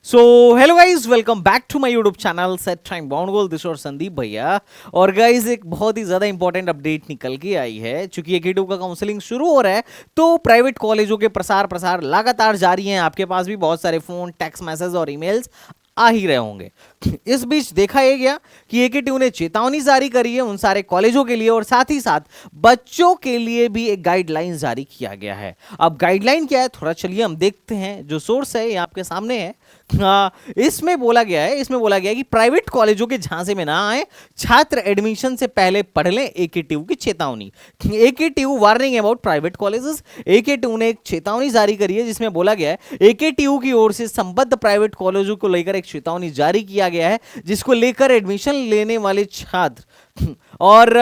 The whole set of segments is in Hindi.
So hello guys, welcome back to my YouTube channel set time bound goal this और संदीप भैया। और गाइज एक बहुत ही ज़्यादा इंपॉर्टेंट अपडेट निकल के आई है। चूंकि AK2 का काउंसलिंग शुरू हो रहा है तो प्राइवेट कॉलेजों के प्रसार लगातार जारी हैं। आपके पास भी बहुत सारे फोन, टेक्स्ट मैसेज और ईमेल्स आ ही रहे होंगे। इस बीच देखा यह गया कि AK2 ने चेतावनी जारी करी है उन सारे कॉलेजों के लिए और साथ ही साथ बच्चों के लिए भी एक गाइडलाइन जारी किया गया है। अब गाइडलाइन क्या है, थोड़ा चलिए हम देखते हैं। जो सोर्स है ये आपके सामने है। इसमें बोला गया है कि प्राइवेट कॉलेजों के झांसे में ना आए, छात्र एडमिशन से पहले पढ़ लें। AK2 की चेतावनी। AK2 warning about private colleges. AK2 ने एक चेतावनी जारी करी है जिसमें बोला गया है AK2 की ओर से संबद्ध प्राइवेट कॉलेजों को लेकर एक चेतावनी जारी किया गया है जिसको लेकर एडमिशन लेने वाले छात्र और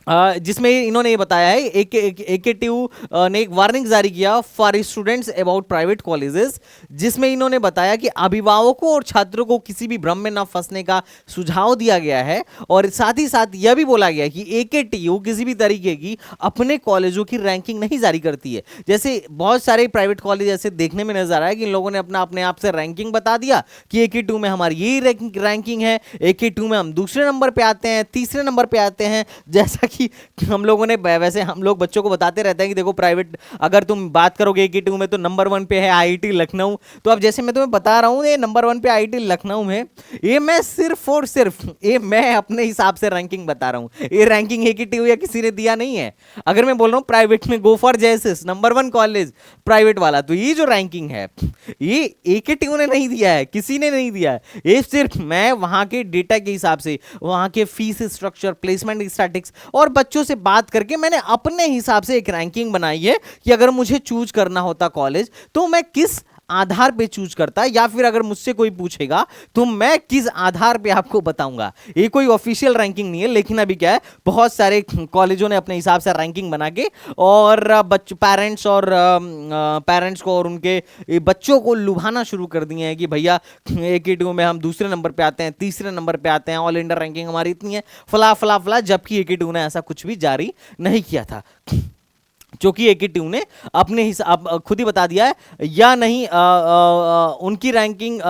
जिसमें इन्होंने ये बताया है AK2 ने एक वार्निंग जारी किया for students about private colleges, जिसमें इन्होंने बताया कि अभिभावकों और छात्रों को किसी भी भ्रम में न फंसने का सुझाव दिया गया है। और साथ ही साथ यह भी बोला गया कि AK2 किसी भी तरीके की अपने कॉलेजों की रैंकिंग नहीं जारी करती है। जैसे बहुत सारे प्राइवेट कॉलेज ऐसे देखने में नजर आया कि इन लोगों ने अपने आप से रैंकिंग बता दिया कि AK2 में हमारी यही रैंकिंग है, AK2 में हम दूसरे नंबर पे आते हैं, तीसरे नंबर पे आते हैं। जैसा कि हम लोगों ने, वैसे हम लोग बच्चों को बताते रहते हैं कि देखो प्राइवेट, अगर तुम बात करोगे AK2 में तो नंबर 1 पे है IIT लखनऊ। तो अब जैसे मैं तुम्हें बता रहा हूं ये नंबर 1 पे IIT लखनऊ में, ये मैं सिर्फ और सिर्फ ये मैं अपने हिसाब से रैंकिंग बता रहा हूं। ये रैंकिंग AK2 या किसी ने दिया नहीं है। अगर मैं बोल रहा हूं प्राइवेट में गो फॉर जैसिस नंबर 1 कॉलेज प्राइवेट वाला, तो ये जो रैंकिंग है ये AK2 ने नहीं दिया है, किसी ने नहीं दिया है। ये सिर्फ मैं वहां के डेटा के हिसाब से, वहां के फीस स्ट्रक्चर, प्लेसमेंट स्टैटिक्स और बच्चों से बात करके मैंने अपने हिसाब से एक रैंकिंग बनाई है कि अगर मुझे चूज करना होता कॉलेज तो मैं किस आधार पे चूज करता, या फिर अगर मुझसे कोई पूछेगा तो मैं किस आधार पे आपको बताऊंगा। ये कोई ऑफिशियल रैंकिंग नहीं है, लेकिन अभी क्या है, बहुत सारे कॉलेजों ने अपने हिसाब से रैंकिंग बना के और पेरेंट्स को और उनके बच्चों को लुभाना शुरू कर दिए हैं कि भैया AK2 में हम दूसरे नंबर पे आते हैं, तीसरे नंबर पे आते हैं, ऑल इंडिया रैंकिंग हमारी इतनी है, फला फला फला। जबकि AK2 ने ऐसा कुछ भी जारी नहीं किया था, जो कि AK2 ने अपने हिसाब खुद ही बता दिया है या नहीं। उनकी रैंकिंग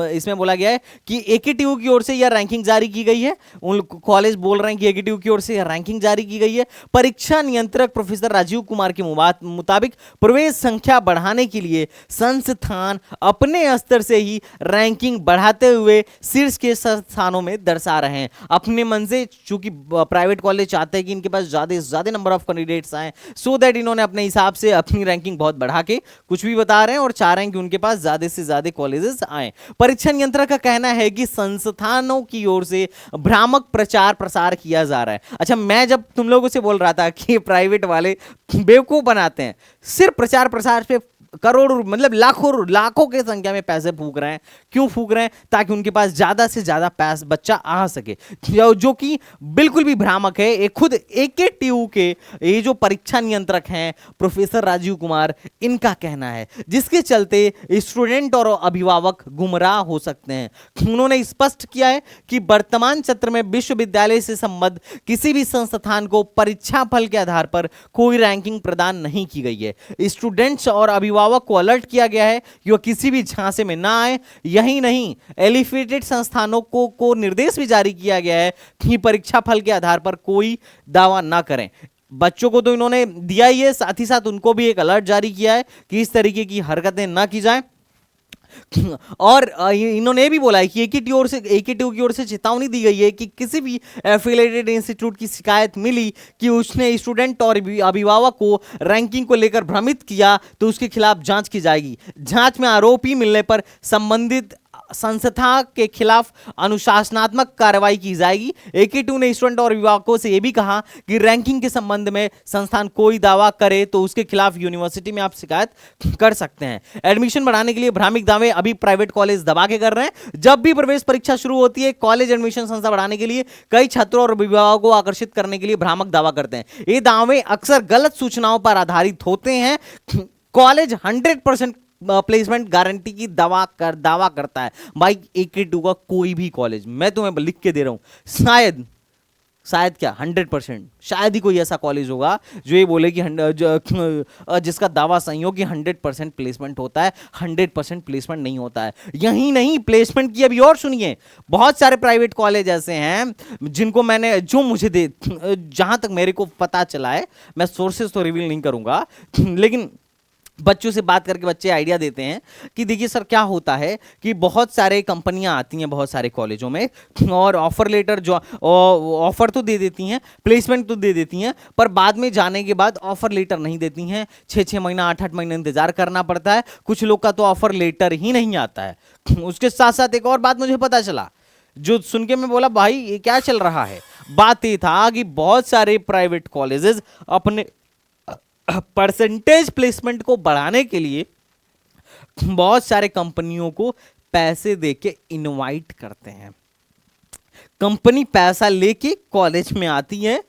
इसमें बोला गया है कि AK2 की ओर से यह रैंकिंग जारी की गई है। उन कॉलेज बोल रहे हैं कि AK2 की ओर से यह रैंकिंग जारी की गई है। परीक्षा नियंत्रक प्रोफेसर राजीव कुमार के मुताबिक प्रवेश संख्या बढ़ाने के लिए संस्थान अपने स्तर से ही रैंकिंग बढ़ाते हुए शीर्ष के स्थानों में दर्शा रहे हैं अपने मन से। चूंकि प्राइवेट कॉलेज चाहते हैं कि इनके पास ज्यादा नंबर ऑफ कैंडिडेट्स आए, सो दैट इन्होंने अपने हिसाब से अपनी रैंकिंग बहुत बढ़ा के कुछ भी बता रहे हैं और चाह रहे हैं कि उनके पास ज्यादा से ज्यादा कॉलेजेस आए। परीक्षा नियंत्रक का कहना है कि संस्थानों की ओर से भ्रामक प्रचार प्रसार किया जा रहा है। अच्छा, मैं जब तुम लोगों से बोल रहा था कि प्राइवेट वाले बेवकूफ बनाते हैं, सिर्फ प्रचार प्रसार पे करोड़ों मतलब लाखों की संख्या में पैसे फूक रहे हैं। क्यों फूक रहे हैं? ताकि उनके पास ज्यादा से ज्यादा पैसा बच्चा आ सके, जो कि बिल्कुल भी भ्रामक है। एक खुद AK2 के ये जो परीक्षा नियंत्रक हैं प्रोफेसर राजीव कुमार, इनका कहना है, जिसके चलते स्टूडेंट और अभिभावक गुमराह हो सकते हैं। उन्होंने स्पष्ट किया है कि वर्तमान सत्र में विश्वविद्यालय से संबद्ध किसी भी संस्थान को परीक्षा फल के आधार पर कोई रैंकिंग प्रदान नहीं की गई है। स्टूडेंट्स और अभिभावक को अलर्ट किया गया है कि वह किसी भी झांसे में ना आए। यही नहीं, एलिफेटेड संस्थानों को निर्देश भी जारी किया गया है कि परीक्षा फल के आधार पर कोई दावा ना करें। बच्चों को तो इन्होंने दिया ही है, साथ ही साथ उनको भी एक अलर्ट जारी किया है कि इस तरीके की हरकतें ना की जाएं। और इन्होंने भी बोला है कि AK2 की ओर से चेतावनी दी गई है कि किसी भी एफिलिएटेड इंस्टीट्यूट की शिकायत मिली कि उसने स्टूडेंट और अभिभावक को रैंकिंग को लेकर भ्रमित किया तो उसके खिलाफ जांच की जाएगी। जांच में आरोपी मिलने पर संबंधित संस्था के खिलाफ अनुशासनात्मक कार्रवाई की जाएगी। AK2 ने स्टूडेंट और अभिभावकों से यह भी कहा कि रैंकिंग के संबंध में संस्थान कोई दावा करे तो उसके खिलाफ यूनिवर्सिटी में आप शिकायत कर सकते हैं। एडमिशन बढ़ाने के लिए भ्रामक दावे अभी प्राइवेट कॉलेज दबा के कर रहे हैं। जब भी प्रवेश परीक्षा शुरू होती है, कॉलेज एडमिशन संख्या बढ़ाने के लिए कई छात्रों और अभिभावकों को आकर्षित करने के लिए भ्रामक दावा करते हैं। ये दावे अक्सर गलत सूचनाओं पर आधारित होते हैं। कॉलेज 100% प्लेसमेंट गारंटी की दावा करता है। भाई AK2 का कोई भी कॉलेज, मैं तुम्हें लिख के दे रहा हूं, शायद शायद क्या 100%, शायद ही कोई ऐसा कॉलेज होगा जो ये बोले कि जिसका दावा सही हो कि 100% प्लेसमेंट होता है। 100% प्लेसमेंट नहीं होता है। यही नहीं, प्लेसमेंट की अभी और सुनिए, बहुत सारे प्राइवेट कॉलेज ऐसे हैं जिनको मैंने, जो मुझे जहां तक मेरे को पता चला है, मैं सोर्सेस तो रिवील नहीं करूंगा, लेकिन बच्चों से बात करके बच्चे आइडिया देते हैं कि देखिए सर क्या होता है कि बहुत सारे कंपनियां आती हैं बहुत सारे कॉलेजों में और ऑफर लेटर जो ऑफर तो दे देती हैं, प्लेसमेंट तो दे देती हैं, पर बाद में जाने के बाद ऑफर लेटर नहीं देती हैं। 6-6 महीना 8-8 महीना इंतजार करना पड़ता है। कुछ लोग का तो ऑफर लेटर ही नहीं आता है। उसके साथ साथ एक और बात मुझे पता चला, जो सुन के मैं बोला भाई ये क्या चल रहा है। बात ये था कि बहुत सारे प्राइवेट कॉलेजेस अपने परसेंटेज प्लेसमेंट को बढ़ाने के लिए बहुत सारे कंपनियों को पैसे देके इनवाइट करते हैं। कंपनी पैसा लेके कॉलेज में आती है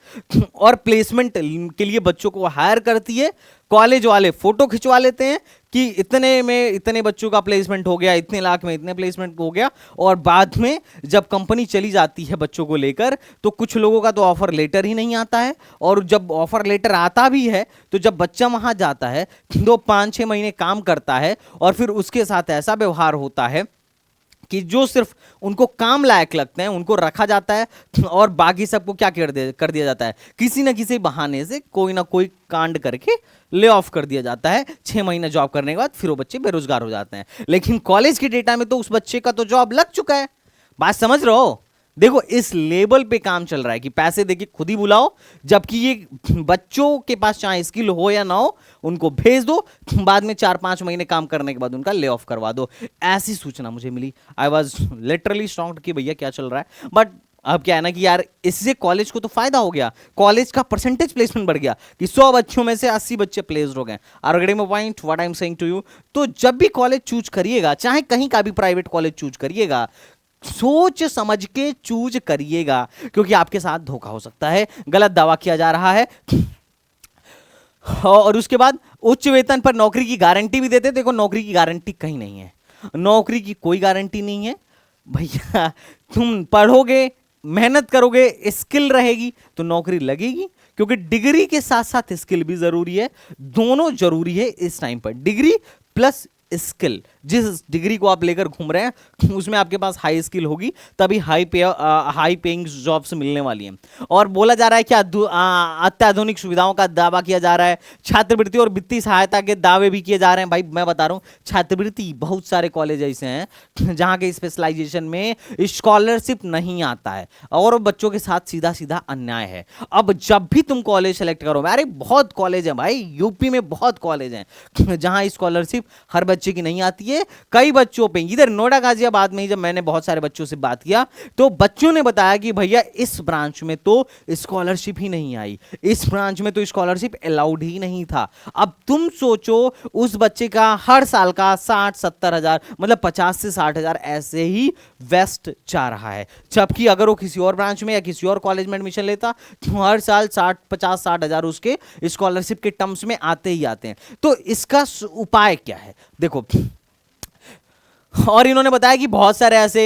और प्लेसमेंट के लिए बच्चों को हायर करती है। कॉलेज वाले फोटो खिंचवा लेते हैं कि इतने में इतने बच्चों का प्लेसमेंट हो गया, इतने लाख में इतने प्लेसमेंट हो गया, और बाद में जब कंपनी चली जाती है बच्चों को लेकर तो कुछ लोगों का तो ऑफर लेटर ही नहीं आता है। और जब ऑफर लेटर आता भी है तो जब बच्चा वहां जाता है तो 5-6 महीने काम करता है और फिर उसके साथ ऐसा व्यवहार होता है कि जो सिर्फ उनको काम लायक लगते हैं उनको रखा जाता है और बाकी सबको क्या कर दिया जाता है, किसी न किसी बहाने से कोई ना कोई कांड करके ले ऑफ कर दिया जाता है। 6 महीने जॉब करने के बाद फिर वो बच्चे बेरोजगार हो जाते हैं। लेकिन कॉलेज के डेटा में तो उस बच्चे का तो जॉब लग चुका है। बात समझ रहे हो? देखो इस लेवल पे काम चल रहा है कि पैसे देके खुद ही बुलाओ, जबकि ये बच्चों के पास चाहे स्किल हो या ना हो उनको भेज दो, बाद में 4-5 महीने काम करने के बाद उनका ले ऑफ करवा दो। ऐसी सूचना मुझे मिली। आई वॉज लिटरली शॉक्ड कि भैया क्या चल रहा है। बट अब क्या है ना कि यार इससे कॉलेज को तो फायदा हो गया, कॉलेज का परसेंटेज प्लेसमेंट बढ़ गया कि 100 बच्चों में से 80 बच्चे प्लेस्ड हो गए। Are getting my point what I am saying to you? तो जब भी कॉलेज चूज करिएगा, चाहे कहीं का भी प्राइवेट कॉलेज चूज करिएगा, सोच समझ के चूज करिएगा, क्योंकि आपके साथ धोखा हो सकता है, गलत दावा किया जा रहा है। और उसके बाद उच्च वेतन पर नौकरी की गारंटी भी देते। देखो नौकरी की गारंटी कहीं नहीं है, नौकरी की कोई गारंटी नहीं है भैया। तुम पढ़ोगे, मेहनत करोगे, स्किल रहेगी तो नौकरी लगेगी, क्योंकि डिग्री के साथ साथ स्किल भी जरूरी है। दोनों जरूरी है इस टाइम पर, डिग्री प्लस स्किल। जिस डिग्री को आप लेकर घूम रहे हैं उसमें आपके पास हाई स्किल होगी, तभी हाई पेइंग जॉब्स मिलने वाली हैं। और बोला जा रहा है कि अत्याधुनिक सुविधाओं का दावा किया जा रहा है, छात्रवृत्ति और वित्तीय सहायता के दावे भी किए जा रहे हैं। भाई मैं बता रहा हूं, छात्रवृत्ति बहुत सारे कॉलेज ऐसे हैं जहां के स्पेशलाइजेशन में स्कॉलरशिप नहीं आता है और बच्चों के साथ सीधा सीधा अन्याय है। अब जब भी तुम कॉलेज सेलेक्ट करो, अरे बहुत कॉलेज है भाई, यूपी में बहुत कॉलेज हैं जहां स्कॉलरशिप हर बच्चे की नहीं आती है। कई बच्चों पे, इधर नोएडा गाजियाबाद में ही जब मैंने बहुत सारे बच्चों से बात किया तो बच्चों ने बताया कि भैया इस ब्रांच में तो स्कॉलरशिप ही नहीं आई, इस ब्रांच में तो स्कॉलरशिप अलाउड ही नहीं था। अब तुम सोचो उस बच्चे का हर साल का 60-70 हजार, मतलब 50 से 60 हजार ऐसे ही वेस्ट जा रहा है। जबकि अगर वो किसी और ब्रांच में या किसी और कॉलेज में एडमिशन लेता तो हर साल 50-60 हजार उसके स्कॉलरशिप के टर्म्स में आते ही आते हैं। तो इसका उपाय क्या है? देखो, और इन्होंने बताया कि बहुत सारे ऐसे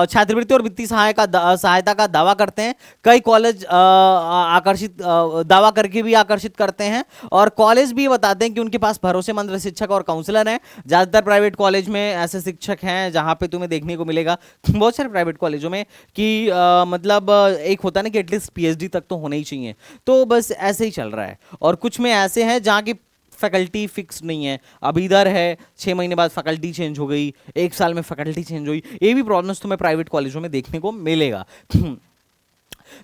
छात्रवृत्ति और वित्तीय सहायता का दावा करते हैं। कई कॉलेज आकर्षित दावा करके भी आकर्षित करते हैं, और कॉलेज भी बताते हैं कि उनके पास भरोसेमंद शिक्षक और काउंसलर हैं। ज्यादातर प्राइवेट कॉलेज में ऐसे शिक्षक हैं जहां पे तुम्हें देखने को मिलेगा बहुत सारे प्राइवेट कॉलेजों में कि मतलब एक होता है ना कि एटलीस्ट पीएचडी तक तो होना ही चाहिए। तो बस ऐसे ही चल रहा है। और कुछ में ऐसे हैं जहां की फैकल्टी फिक्स नहीं है। अब इधर है 6 महीने बाद फैकल्टी चेंज हो गई, 1 साल में फैकल्टी चेंज हुई। ये भी प्रॉब्लम्स तुम्हें प्राइवेट कॉलेजों में देखने को मिलेगा।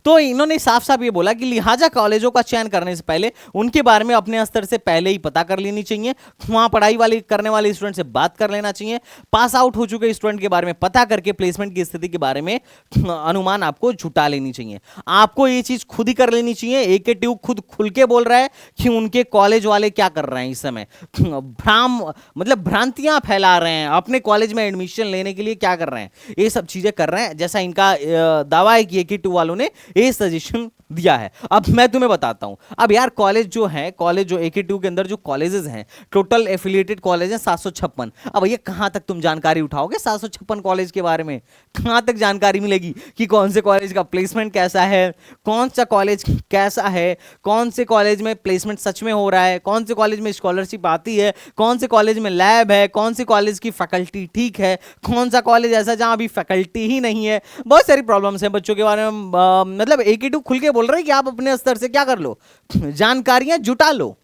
तो इन्होंने साफ साफ ये बोला कि लिहाजा कॉलेजों का चयन करने से पहले उनके बारे में अपने स्तर से पहले ही पता कर लेनी चाहिए। वहां पढ़ाई वाले करने वाले स्टूडेंट से बात कर लेना चाहिए। पास आउट हो चुके स्टूडेंट के बारे में पता करके प्लेसमेंट की स्थिति के बारे में अनुमान आपको जुटा लेनी चाहिए। आपको ये चीज खुद ही कर लेनी चाहिए। एके ट्यूब खुद खुल के बोल रहा है कि उनके कॉलेज वाले क्या कर रहे हैं इस समय, मतलब भ्रांतियां फैला रहे हैं। अपने कॉलेज में एडमिशन लेने के लिए क्या कर रहे हैं, ये सब चीजें कर रहे हैं। जैसा इनका दावा है कि एके ट्यूब वालों ने ने ये सजेशन दिया है। अब मैं तुम्हें बताता हूं। अब यार कॉलेज जो है, कॉलेज जो AKTU के अंदर जो कॉलेजेस हैं, टोटल एफिलिएटेड कॉलेज हैं 756। अब भैया कहां तक तुम जानकारी उठाओगे 756 कॉलेज के बारे में? कहां तक जानकारी मिलेगी कि कौन से कॉलेज का प्लेसमेंट कैसा है, कौन सा कॉलेज कैसा है, कौन से कॉलेज में प्लेसमेंट सच में हो रहा है, कौन से कॉलेज में स्कॉलरशिप आती है, कौन से कॉलेज में लैब है, कौन से कॉलेज की फैकल्टी ठीक है, कौन सा कॉलेज ऐसा जहां अभी फैकल्टी ही नहीं है। बहुत सारी प्रॉब्लम्स हैं बच्चों के बारे में। मतलब AKTU खुल के बोल रहे हैं कि आप अपने स्तर से क्या कर लो, जानकारियां जुटा लो।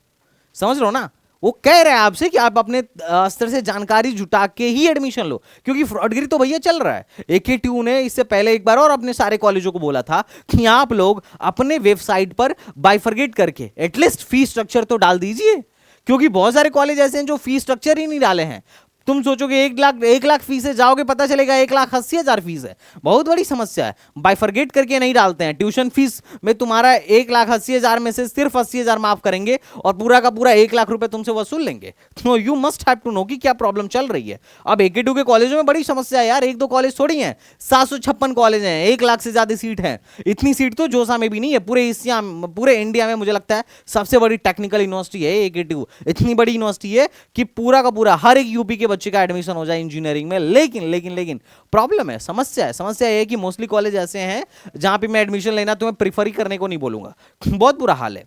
समझ लो ना, वो कह रहे हैं आपसे कि आप अपने स्तर से जानकारी जुटा के ही एडमिशन लो, क्योंकि फ्रॉडगिरी तो भैया चल रहा है। AKTU ने इससे पहले एक बार और अपने सारे कॉलेजों को बोला था कि आप लोग अपने वेबसाइट पर बाइफरगेट करके एटलीस्ट फीस स्ट्रक्चर तो डाल दीजिए, क्योंकि बहुत सारे कॉलेज ऐसे हैं जो फीस स्ट्रक्चर ही नहीं डाले हैं। तुम सोचोगे 1 लाख फीस है, जाओगे पता चलेगा 1,80,000 फीस है। बहुत बड़ी समस्या है, बाइफरगेट करके नहीं डालते हैं। ट्यूशन फीस में तुम्हारा 1,80,000 में से सिर्फ 80,000 माफ करेंगे और पूरा का पूरा 1 लाख रुपए तुमसे वसूल लेंगे। तो you must have to know कि क्या प्रॉब्लम चल रही है। अब AKTU के कॉलेजों में बड़ी समस्या है यार, 1-2 कॉलेज थोड़ी है, 756 कॉलेज हैं, 1 लाख से ज्यादा सीट है। इतनी सीट तो जोसा में भी नहीं है। पूरे इंडिया में मुझे लगता है सबसे बड़ी टेक्निकल यूनिवर्सिटी है AKTU। इतनी बड़ी यूनिवर्सिटी है कि पूरा का पूरा हर एक यूपी के बच्चे का एडमिशन हो जाए इंजीनियरिंग में। लेकिन प्रॉब्लम है, समस्या है कि मोस्टली कॉलेज ऐसे हैं जहां पे मैं एडमिशन लेना तुम्हें प्रीफर ही करने को नहीं बोलूंगा। बहुत बुरा हाल है।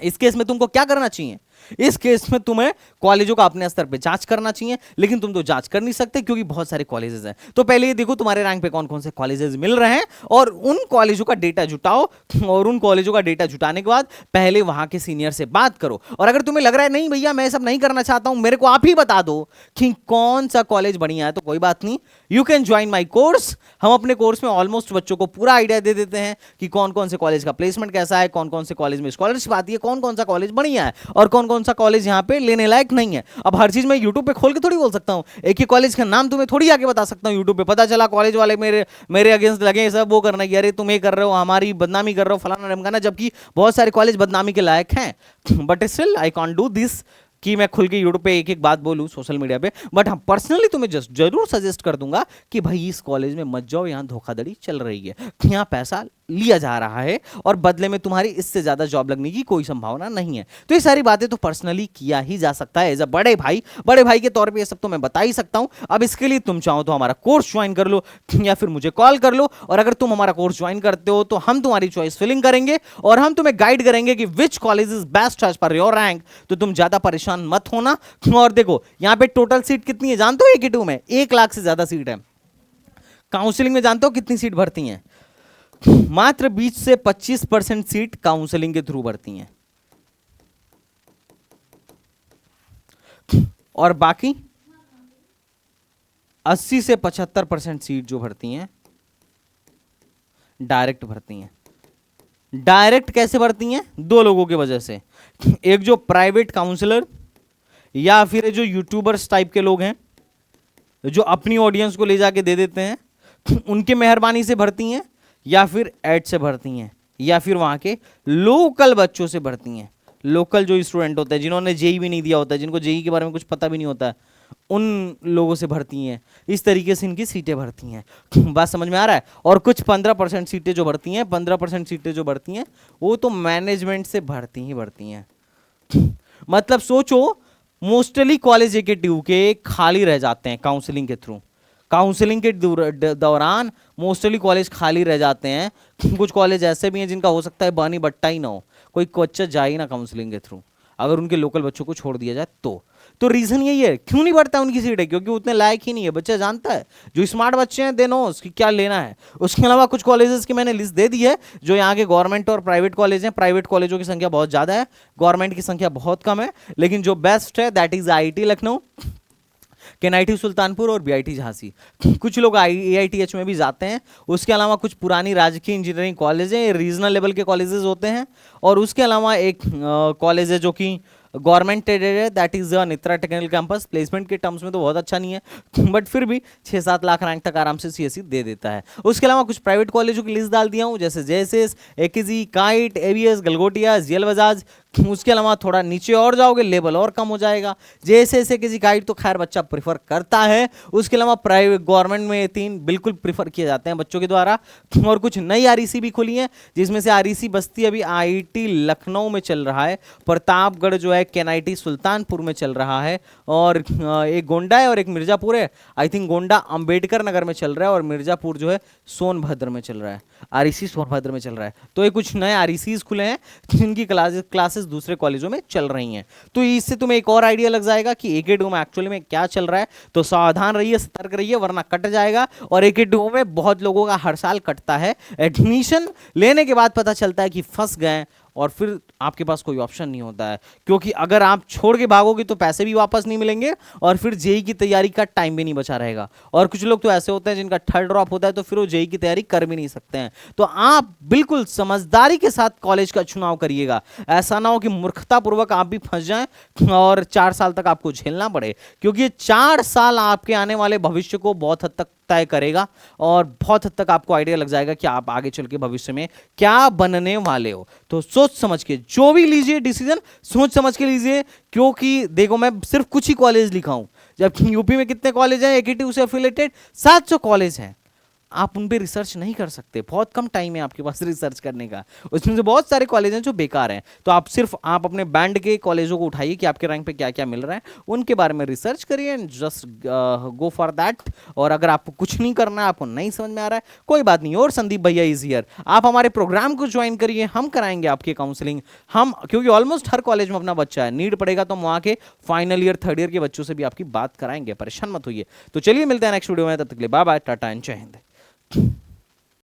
इस केस में तुमको क्या करना चाहिए? इस केस में तुम्हें कॉलेजों का अपने स्तर पे जांच करना चाहिए, लेकिन तुम तो जांच कर नहीं सकते क्योंकि बहुत सारे कॉलेजेस हैं। तो पहले ये देखो तुम्हारे रैंक पे कौन कौन से कॉलेजेस मिल रहे हैं और उन कॉलेजों का डेटा जुटाओ, और उन कॉलेजों का डेटा जुटाने के बाद पहले वहां के सीनियर से बात करो। और अगर तुम्हें लग रहा है नहीं भैया मैं सब नहीं करना चाहता हूं, मेरे को आप ही बता दो कि कौन सा कॉलेज बढ़िया है, तो कोई बात नहीं, you can join my course. हम अपने कोर्स में ऑलमोस्ट बच्चों को पूरा आइडिया दे देते हैं कि कौन कौन से कॉलेज का प्लेसमेंट कैसा है, कौन कौन से कॉलेज में स्कॉलरशिप आती है, कौन कौन सा कॉलेज बढ़िया है और कौन कौन सा कॉलेज यहाँ पे लेने लायक नहीं है। अब हर चीज मैं यूट्यूब पे खोल के थोड़ी बोल सकता हूँ, एक ही कॉलेज का नाम तुम्हें थोड़ी आगे बता सकता हूँ यूट्यूब पे। पता चला कॉलेज वाले मेरे अगेंस्ट लगे सब वो करना कि अरे तुम ये कर रहे हो, हमारी बदनामी कर रहे हो, फलाना ढमकाना, जबकि बहुत सारे कॉलेज बदनामी के लायक हैं। But still I can't do this कि मैं खुल के यूट्यूब पे एक एक बात बोलूं सोशल मीडिया पे। बट हाँ पर्सनली तुम्हें जरूर सजेस्ट कर दूंगा कि भाई इस कॉलेज में मत जाओ, यहां धोखाधड़ी चल रही है, यहां पैसा लिया जा रहा है और बदले में तुम्हारी इससे ज्यादा जॉब लगने की कोई संभावना नहीं है। तो ये सारी बातें तो पर्सनली किया ही जा सकता है एज अ बड़े भाई के तौर पे। ये सब तो मैं बता ही सकता हूं। अब इसके लिए तुम चाहो तो हमारा कोर्स ज्वाइन कर लो या फिर मुझे कॉल कर लो, और अगर तुम हमारा कोर्स ज्वाइन करते हो तो हम तुम्हारी चॉइस फिलिंग करेंगे और हम तुम्हें गाइड करेंगे कि which college is best as per your rank. तो तुम ज्यादा परेशान मत होना। और देखो यहां पे टोटल सीट कितनी है जानते हो AKTU में? 1 लाख से ज्यादा सीट है। काउंसलिंग में जानते हो कितनी सीट भरती हैं? मात्र 20 से 25% सीट काउंसलिंग के थ्रू भरती हैं, और बाकी 80 से 75% सीट जो भरती हैं डायरेक्ट भरती हैं। डायरेक्ट कैसे भरती हैं? 2 लोगों की वजह से, एक जो प्राइवेट काउंसलर या फिर जो यूट्यूबर्स टाइप के लोग हैं जो अपनी ऑडियंस को ले जाके दे देते हैं, उनके मेहरबानी से भरती हैं, या फिर एड से भरती हैं, या फिर वहां के लोकल बच्चों से भरती हैं। लोकल जो स्टूडेंट होते हैं जिन्होंने जेई भी नहीं दिया होता है, जिनको जेई के बारे में कुछ पता भी नहीं होता है, उन लोगों से भरती हैं। इस तरीके से इनकी सीटें भरती हैं। बात समझ में आ रहा है? और कुछ 15% सीटें जो भरती हैं, 15% सीटें जो भरती हैं वो तो मैनेजमेंट से भरती हैं। मतलब सोचो मोस्टली कॉलेज AKTU के खाली रह जाते हैं काउंसलिंग के थ्रू। काउंसलिंग के दौरान मोस्टली कॉलेज खाली रह जाते हैं। कुछ कॉलेज ऐसे भी हैं जिनका हो सकता है बानी बट्टा ही ना हो, कोई बच्चा जाए ही ना काउंसलिंग के थ्रू, अगर उनके लोकल बच्चों को छोड़ दिया जाए तो रीजन यही है क्यों नहीं बढ़ता उनकी सीट है, क्योंकि उतने लायक ही नहीं है। बच्चा जानता है, जो स्मार्ट बच्चे हैं दे नो उसकी क्या लेना है। उसके अलावा कुछ कॉलेजेस की मैंने लिस्ट दे दी है जो यहाँ के गवर्नमेंट और प्राइवेट कॉलेज हैं। प्राइवेट कॉलेजों की संख्या बहुत ज्यादा है, गवर्नमेंट की संख्या बहुत कम है, लेकिन जो बेस्ट है that is IIT Lucknow, KNIT Sultanpur और BIT झांसी। कुछ लोग AITH में भी जाते हैं। उसके अलावा कुछ पुरानी राजकीय इंजीनियरिंग कॉलेज हैं, रीजनल लेवल के कॉलेजेस होते हैं। और उसके अलावा एक कॉलेज है जो कि गवर्नमेंट एडेड है, that is Netra technical campus. Placement के टर्म्स में तो बहुत अच्छा नहीं है, बट फिर भी 6-7 लाख रैंक तक आराम से CSE दे देता है। उसके अलावा कुछ प्राइवेट कॉलेजों की लिस्ट डाल दिया हूँ, जैसे JSS, AKG, kite, ABS, Galgotia, ZL Bajaj, उसके अलावा थोड़ा नीचे और जाओगे लेवल और कम हो जाएगा। जैसे जैसे किसी गाइड तो खैर बच्चा प्रिफर करता है। उसके अलावा प्राइवेट गवर्नमेंट में 3 बिल्कुल प्रिफर किए जाते हैं बच्चों के द्वारा। और कुछ नई आरईसी भी खुली है, जिसमें से आरईसी बस्ती अभी आईआईटी लखनऊ में चल रहा है, प्रतापगढ़ जो है केनआईटी सुल्तानपुर में चल रहा है, और एक गोंडा है और एक मिर्जापुर है। आई थिंक गोंडा अंबेडकर नगर में चल रहा है और मिर्जापुर जो है सोनभद्र में चल रहा है, आरईसी सोनभद्र में चल रहा है। तो ये कुछ नए आरईसीज खुले हैं जिनकी क्लासेस दूसरे कॉलेजों में चल रही हैं। तो इससे तुम्हें एक और आइडिया लग जाएगा कि एकेडमी में एक्चुअली में क्या चल रहा है। तो सावधान रहिए, सतर्क रहिए, वरना कट जाएगा। और एकेडमी में बहुत लोगों का हर साल कटता है। एडमिशन लेने के बाद पता चलता है कि फंस गए और फिर आपके पास कोई ऑप्शन नहीं होता है, क्योंकि अगर आप छोड़ के भागोगे तो पैसे भी वापस नहीं मिलेंगे और फिर जेई की तैयारी का टाइम भी नहीं बचा रहेगा। और कुछ लोग तो ऐसे होते हैं जिनका थर्ड ड्रॉप होता है तो फिर वो जेई की तैयारी कर भी नहीं सकते हैं। तो आप बिल्कुल समझदारी के साथ कॉलेज का चुनाव करिएगा। ऐसा ना हो कि मूर्खतापूर्वक आप भी फंस जाएं और 4 साल तक आपको झेलना पड़े, क्योंकि ये 4 साल आपके आने वाले भविष्य को बहुत हद तक तय करेगा और बहुत हद तक आपको आइडिया लग जाएगा कि आप आगे चल के भविष्य में क्या बनने वाले हो। तो सोच समझ के जो भी लीजिए डिसीजन, सोच समझ के लीजिए। क्योंकि देखो, मैं सिर्फ कुछ ही कॉलेज लिखा हूं, जबकि यूपी में कितने कॉलेज हैं एकेटीयू से एफिलेटेड? 700 कॉलेज हैं। आप उन पे रिसर्च नहीं कर सकते, बहुत कम टाइम है आपके पास रिसर्च करने का। उसमें से बहुत सारे कॉलेज हैं जो बेकार हैं। तो आप सिर्फ अपने बैंड के कॉलेजों को उठाइए कि आपके रैंक पे क्या क्या मिल रहा है, उनके बारे में रिसर्च करिए and just go for that. और अगर आपको कुछ नहीं करना है, आपको नहीं समझ में आ रहा है, कोई बात नहीं। और संदीप भैया इज हियर, आप हमारे प्रोग्राम को ज्वाइन करिए, हम कराएंगे आपकी काउंसलिंग। हम क्योंकि ऑलमोस्ट हर कॉलेज में अपना बच्चा है, नीड पड़ेगा तो हम वहाँ के फाइनल ईयर थर्ड ईयर के बच्चों से भी आपकी बात कराएंगे, परेशान मत होइए। तो चलिए मिलते हैं नेक्स्ट वीडियो में, तब तक के लिए बाय बाय, टाटा एंड जय हिंद।